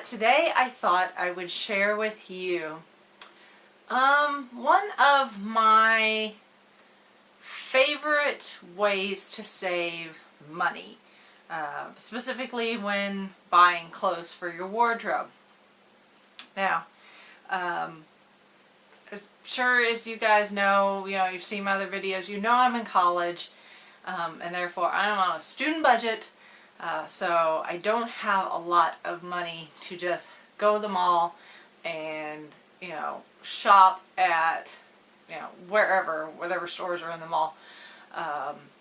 Today I thought I would share with you one of my favorite ways to save money, specifically when buying clothes for your wardrobe. Now, as sure as you guys know, you've seen my other videos, I'm in college, and therefore I'm on a student budget. So I don't have a lot of money to just go to the mall and, shop at, whatever stores are in the mall.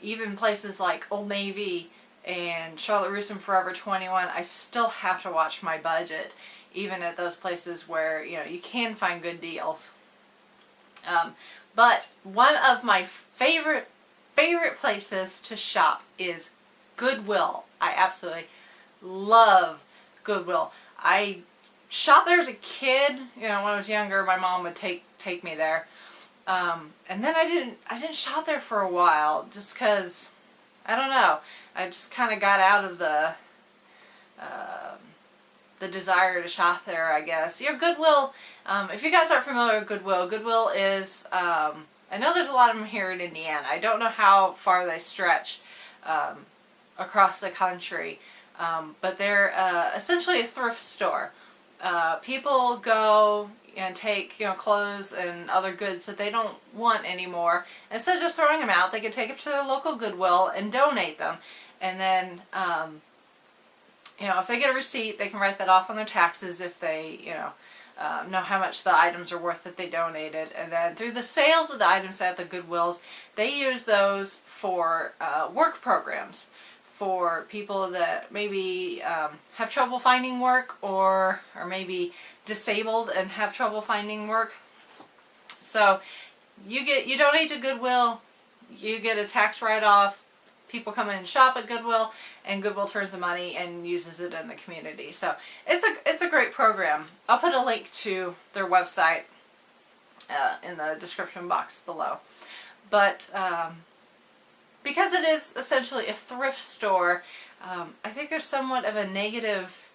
Even places like Old Navy and Charlotte Russe and Forever 21, I still have to watch my budget, even at those places where, you can find good deals. But one of my favorite places to shop is Goodwill. I absolutely love Goodwill. I shopped there as a kid. When I was younger, my mom would take me there, and then I didn't shop there for a while just because I don't know. I just kind of got out of the desire to shop there, I guess. Goodwill. If you guys aren't familiar with Goodwill, Goodwill is I know there's a lot of them here in Indiana. I don't know how far they stretch across the country, but they're essentially a thrift store. People go and take clothes and other goods that they don't want anymore. Instead of just throwing them out, they can take them to their local Goodwill and donate them. And then if they get a receipt, they can write that off on their taxes if they know how much the items are worth that they donated. And then through the sales of the items at the Goodwills, they use those for work programs for people that maybe have trouble finding work, or are maybe disabled and have trouble finding work. So you donate to Goodwill, you get a tax write-off. People come in and shop at Goodwill, and Goodwill turns the money and uses it in the community. So it's a great program. I'll put a link to their website in the description box below. But because it is essentially a thrift store, I think there's somewhat of a negative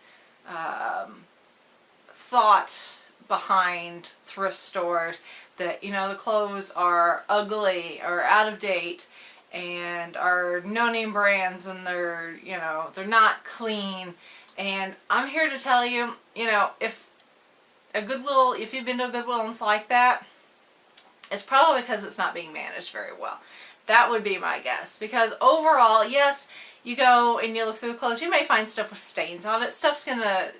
thought behind thrift stores that, the clothes are ugly or out of date and are no-name brands, and they're not clean. And I'm here to tell you, if you've been to a Goodwill and it's like that, it's probably because it's not being managed very well. That would be my guess. Because overall, yes, you go and you look through the clothes, you may find stuff with stains on it.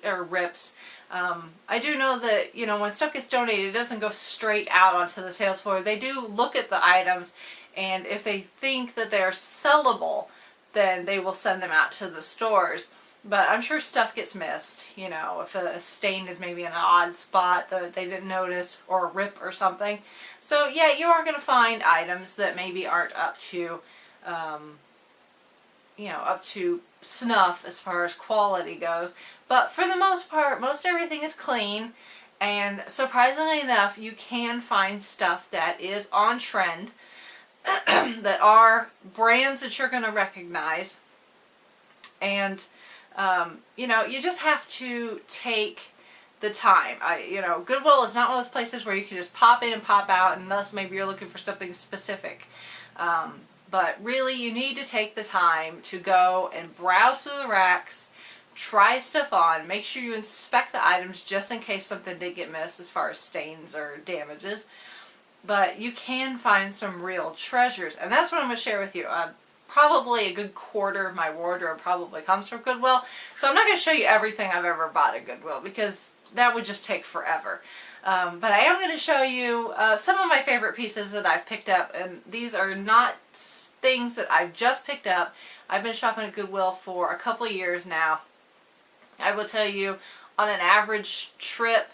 Or rips. I do know that, when stuff gets donated, it doesn't go straight out onto the sales floor. They do look at the items, and if they think that they're sellable, then they will send them out to the stores. But I'm sure stuff gets missed, if a stain is maybe in an odd spot that they didn't notice, or a rip or something. So yeah, you are going to find items that maybe aren't up to, up to snuff as far as quality goes. But for the most part, most everything is clean. And surprisingly enough, you can find stuff that is on trend, that are brands that you're going to recognize. And you just have to take the time. Goodwill is not one of those places where you can just pop in and pop out, unless maybe you're looking for something specific. But really, you need to take the time to go and browse through the racks, try stuff on, make sure you inspect the items just in case something did get missed as far as stains or damages. But you can find some real treasures, and that's what I'm going to share with you. Probably a good quarter of my wardrobe probably comes from Goodwill. So I'm not going to show you everything I've ever bought at Goodwill, because that would just take forever. But I am going to show you some of my favorite pieces that I've picked up. And these are not things that I've just picked up. I've been shopping at Goodwill for a couple of years now. I will tell you, on an average trip,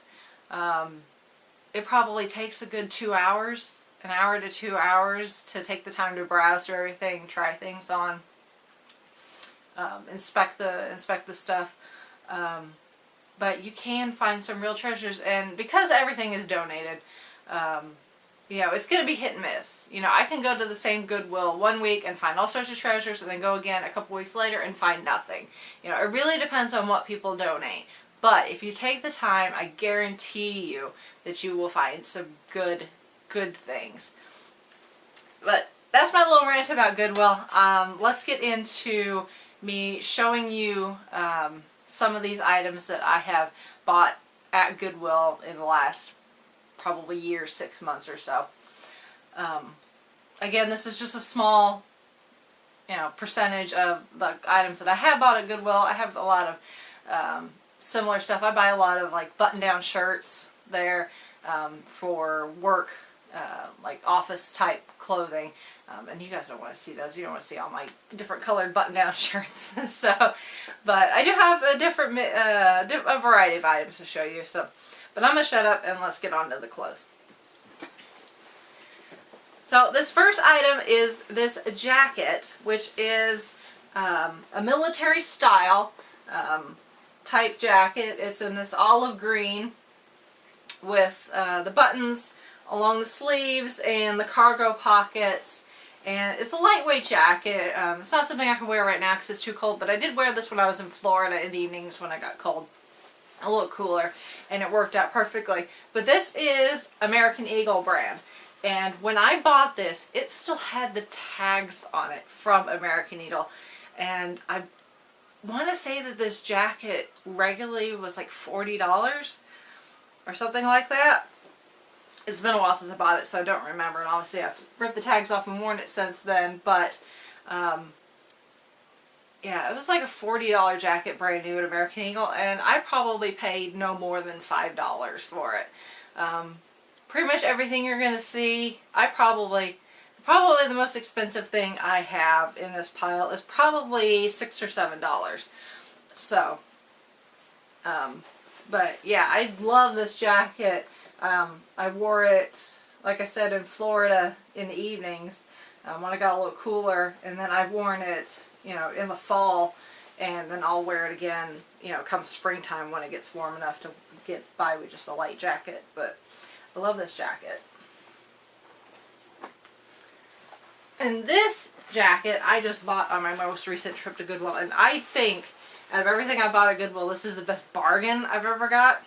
it probably takes a good 2 hours. An hour to 2 hours to take the time to browse through everything, try things on, inspect the stuff. But you can find some real treasures, and because everything is donated, it's going to be hit and miss. I can go to the same Goodwill one week and find all sorts of treasures, and then go again a couple weeks later and find nothing. It really depends on what people donate. But if you take the time, I guarantee you that you will find some good things. But that's my little rant about Goodwill. Let's get into me showing you some of these items that I have bought at Goodwill in the last probably year, 6 months or so. Again, this is just a small, percentage of the items that I have bought at Goodwill. I have a lot of similar stuff. I buy a lot of like button-down shirts there for work, like office type clothing. And you guys don't want to see those. You don't want to see all my different colored button-down shirts. But I do have a variety of items to show you. But I'm gonna shut up and let's get on to the clothes. So this first item is this jacket, which is a military style type jacket. It's in this olive green with the buttons along the sleeves and the cargo pockets. And it's a lightweight jacket. It's not something I can wear right now because it's too cold, but I did wear this when I was in Florida in the evenings when I got cold. A little cooler, and it worked out perfectly. But this is American Eagle brand. And when I bought this, it still had the tags on it from American Eagle. And I want to say that this jacket regularly was like $40 or something like that. It's been a while since I bought it, so I don't remember. And obviously I've ripped the tags off and worn it since then. But, yeah, it was like a $40 jacket brand new at American Eagle. And I probably paid no more than $5 for it. Pretty much everything you're going to see, probably the most expensive thing I have in this pile is probably $6 or $7. So, but yeah, I love this jacket. I wore it, like I said, in Florida in the evenings when I got a little cooler, and then I've worn it, in the fall, and then I'll wear it again, come springtime when it gets warm enough to get by with just a light jacket. But I love this jacket. And this jacket I just bought on my most recent trip to Goodwill, and I think out of everything I bought at Goodwill, this is the best bargain I've ever got.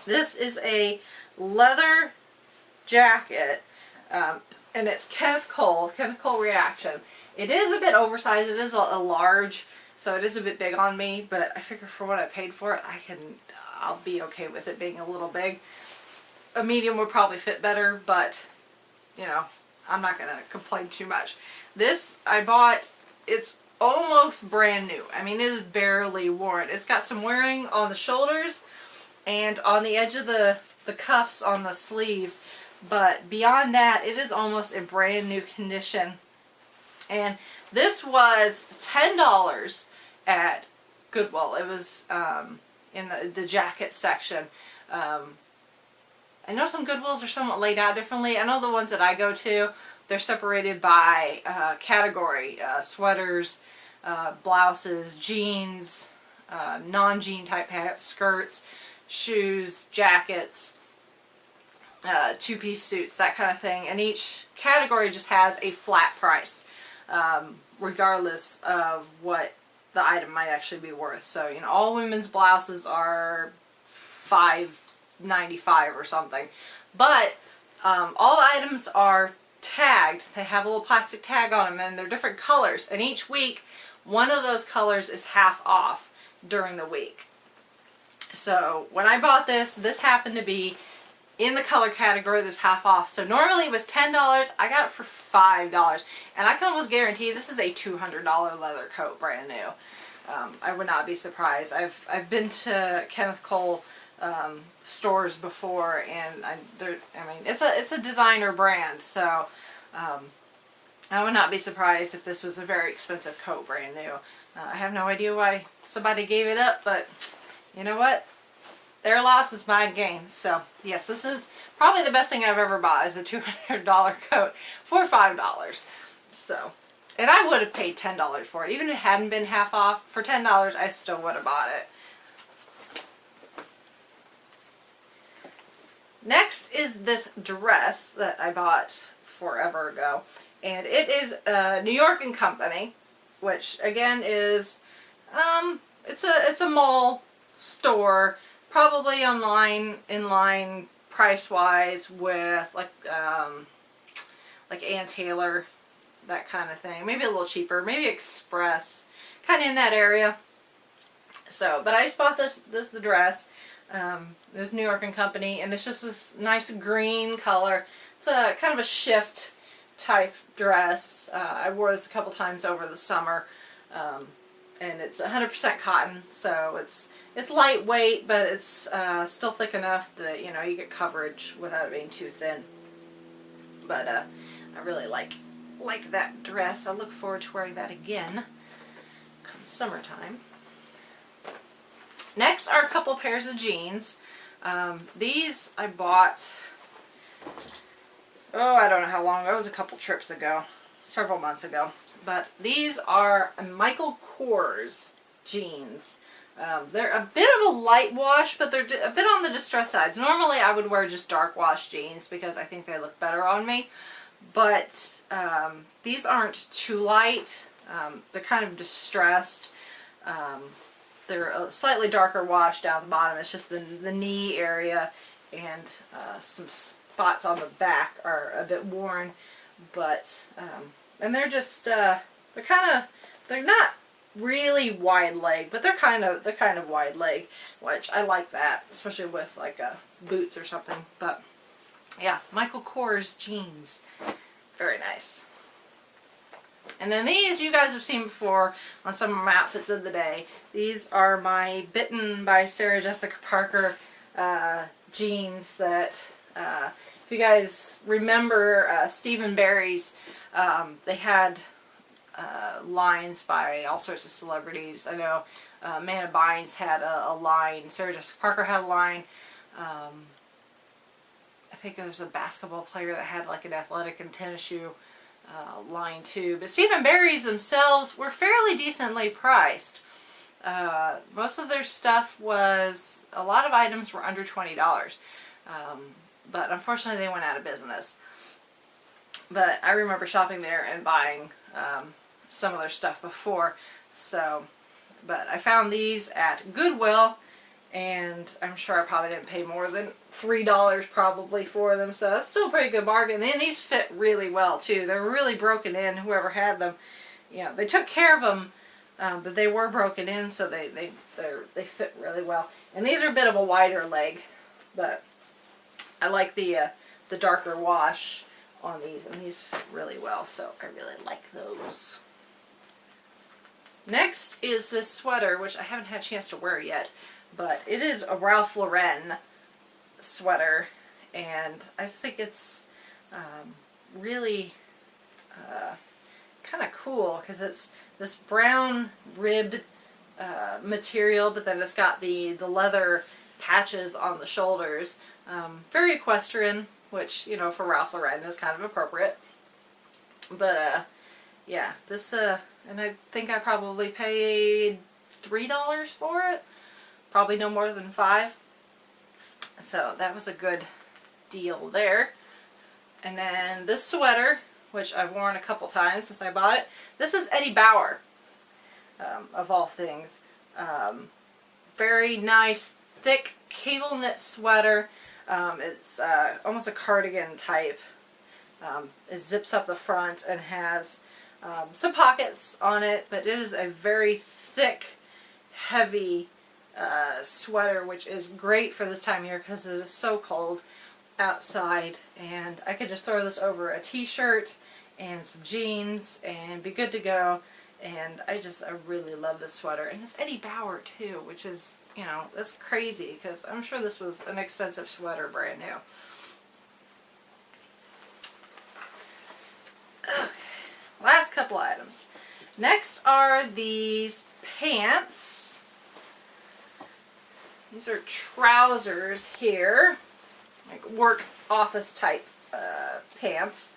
This is a leather jacket, and it's Kenneth Cole Reaction. It is a bit oversized. It is a large, so it is a bit big on me, but I figure for what I paid for it, I'll be okay with it being a little big. A medium would probably fit better, but, I'm not going to complain too much. This I bought, it's almost brand new. I mean, it is barely worn. It's got some wearing on the shoulders and on the edge of the cuffs on the sleeves, but beyond that, it is almost in brand new condition. And this was $10 at Goodwill. It was in the jacket section. I know some Goodwills are somewhat laid out differently. I know the ones that I go to, they're separated by category. Sweaters, blouses, jeans, non-jean type pants, skirts, shoes, jackets, two-piece suits, that kind of thing. And each category just has a flat price, regardless of what the item might actually be worth. So, all women's blouses are $5.95 or something. But all items are tagged. They have a little plastic tag on them, and they're different colors. And each week, one of those colors is half off during the week. So when I bought this happened to be in the color category that's half off. So normally it was $10. I got it for $5. And I can almost guarantee this is a $200 leather coat, brand new. I would not be surprised. I've been to Kenneth Cole stores before, and it's a designer brand, so I would not be surprised if this was a very expensive coat, brand new. I have no idea why somebody gave it up, but you know what? Their loss is my gain. So yes, this is probably the best thing I've ever bought, is a $200 coat for $5. So, and I would have paid $10 for it, even if it hadn't been half off. For $10, I still would have bought it. Next is this dress that I bought forever ago, and it is New York & Company, which again is it's a mall store, probably online, in line price-wise with like Ann Taylor, that kind of thing. Maybe a little cheaper, maybe Express, kind of in that area. So, but I just bought the dress. This New York and Company, and it's just this nice green color. It's a kind of a shift type dress. I wore this a couple times over the summer, and it's 100% cotton, so it's lightweight, but it's still thick enough that you get coverage without it being too thin. But I really like that dress. I look forward to wearing that again come summertime. Next are a couple pairs of jeans. These I bought, I don't know how long ago. It was a couple trips ago, several months ago. But these are Michael Kors jeans. They're a bit of a light wash, but they're a bit on the distressed sides. Normally I would wear just dark wash jeans because I think they look better on me. But these aren't too light. They're kind of distressed. They're a slightly darker wash down the bottom. It's just the knee area and some spots on the back are a bit worn. But and they're just they're not really wide leg, but they're kind of wide leg, which I like that, especially with like boots or something. But yeah, Michael Kors jeans, very nice. And then these you guys have seen before on some of my outfits of the day. These are my Bitten by Sarah Jessica Parker jeans that, if you guys remember Stephen Barry's, they had lines by all sorts of celebrities. I know Amanda Bynes had a line, Sarah Jessica Parker had a line. I think there's a basketball player that had like an athletic and tennis shoe line too. But Stephen Barry's themselves were fairly decently priced. Most of their stuff was, a lot of items were under $20. But unfortunately they went out of business. But I remember shopping there and buying some of their stuff before. So, but I found these at Goodwill, and I'm sure I probably didn't pay more than $3 probably for them, so that's still a pretty good bargain. And these fit really well too. They're really broken in, whoever had them. They took care of them, but they were broken in, so they fit really well. And these are a bit of a wider leg, but I like the darker wash on these, and these fit really well, so I really like those. Next is this sweater, which I haven't had a chance to wear yet, but it is a Ralph Lauren sweater, and I just think it's really kind of cool because it's this brown ribbed material, but then it's got the leather patches on the shoulders. Very equestrian, which, for Ralph Lauren is kind of appropriate. But yeah, this and I think I probably paid $3 for it. Probably no more than $5. So that was a good deal there. And then this sweater, which I've worn a couple times since I bought it. This is Eddie Bauer, of all things. Very nice, thick cable knit sweater. It's almost a cardigan type. It zips up the front and has some pockets on it, but it is a very thick, heavy sweater, which is great for this time of year because it is so cold outside, and I could just throw this over a t-shirt and some jeans and be good to go. And I really love this sweater, and it's Eddie Bauer too, which is, that's crazy because I'm sure this was an expensive sweater, brand new. Okay. Last couple items. Next are these pants. These are trousers here, like work office type pants.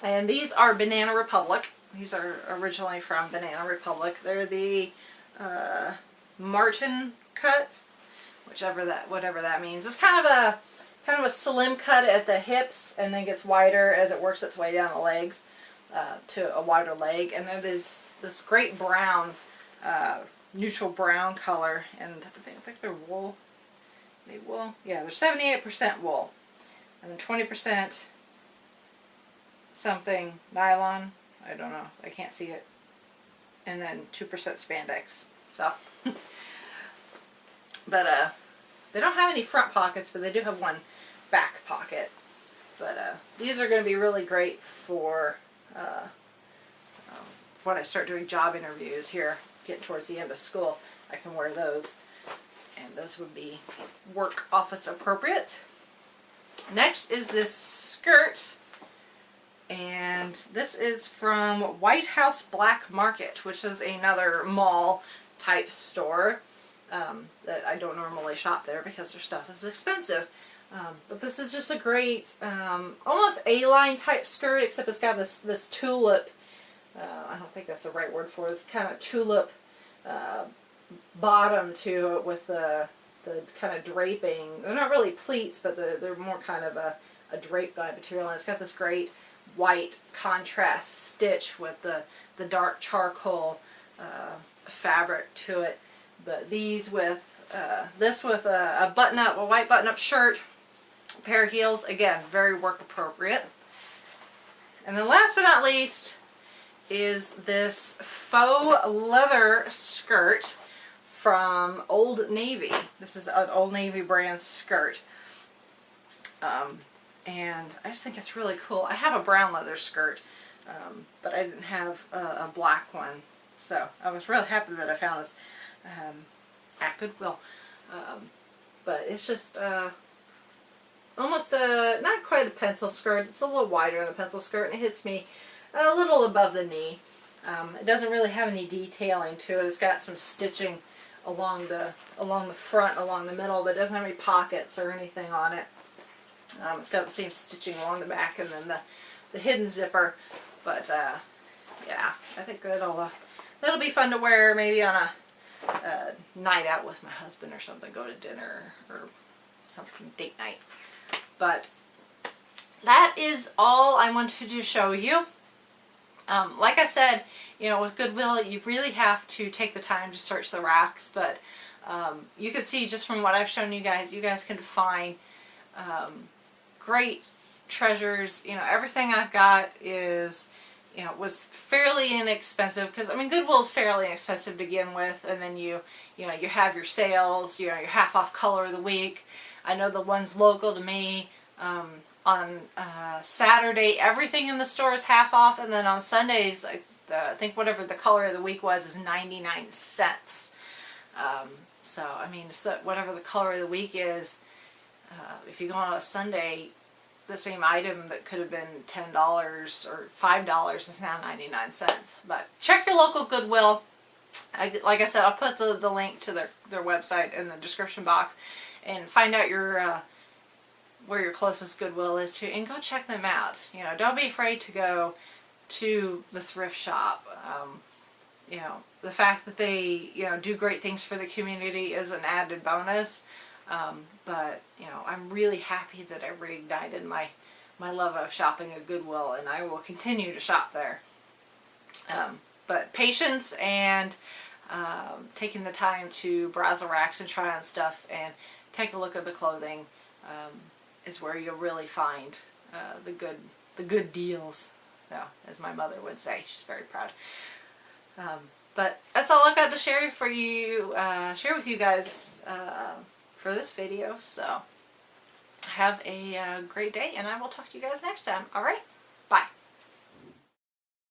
And these are Banana Republic. These are originally from Banana Republic. They're the Martin cut, whatever that means. It's kind of a slim cut at the hips, and then gets wider as it works its way down the legs to a wider leg. And then there's this great brown neutral brown color, and I think they're wool. Maybe wool? Yeah, they're 78% wool. And then 20% something nylon. I don't know. I can't see it. And then 2% spandex. So, but they don't have any front pockets, but they do have one back pocket. But these are going to be really great for when I start doing job interviews here, getting towards the end of school. I can wear those, and those would be work office appropriate. Next is this skirt, and this is from White House Black Market, which is another mall type store that I don't normally shop there because their stuff is expensive. But this is just a great, almost A-line type skirt, except it's got this tulip, I don't think that's the right word for it, it's kind of tulip bottom to it with the kind of draping. They're not really pleats, but they're more kind of a draped material. And it's got this great white contrast stitch with the dark charcoal fabric to it. But these with this with a button-up, a white button-up shirt, a pair of heels, again, very work appropriate. And then last but not least is this faux leather skirt from Old Navy. This is an Old Navy brand skirt. And I just think it's really cool. I have a brown leather skirt, but I didn't have a black one. So I was really happy that I found this at Goodwill. But it's just almost not quite a pencil skirt. It's a little wider than a pencil skirt, and it hits me a little above the knee. It doesn't really have any detailing to it. It's got some stitching along the front, along the middle, but it doesn't have any pockets or anything on it. It's got the same stitching along the back and then the hidden zipper. But yeah, I think that'll be fun to wear maybe on a night out with my husband or something. Go to dinner or something, date night. But that is all I wanted to show you. Like I said, you know, with Goodwill, you really have to take the time to search the racks, but you can see just from what I've shown you guys can find great treasures. You know, everything I've got is, you know, was fairly inexpensive, because I mean Goodwill is fairly inexpensive to begin with, and then you know, you have your sales, you know, your half off color of the week. I know the ones local to me, on Saturday everything in the store is half off, and then on Sundays I think whatever the color of the week was is 99 cents. So I mean, so whatever the color of the week is, if you go on a Sunday, the same item that could have been $10 or $5 is now 99 cents. But check your local Goodwill. Like I said, I'll put the link to their website in the description box, and find out where your closest Goodwill is to, and go check them out. You know, don't be afraid to go to the thrift shop. You know, the fact that they, you know, do great things for the community is an added bonus. But, you know, I'm really happy that I reignited my love of shopping at Goodwill, and I will continue to shop there. But patience and taking the time to browse the racks and try on stuff and take a look at the clothing is where you'll really find the good deals. So, as my mother would say, she's very proud. But that's all I've got to share with you guys for this video. So have a great day, and I will talk to you guys next time. All right.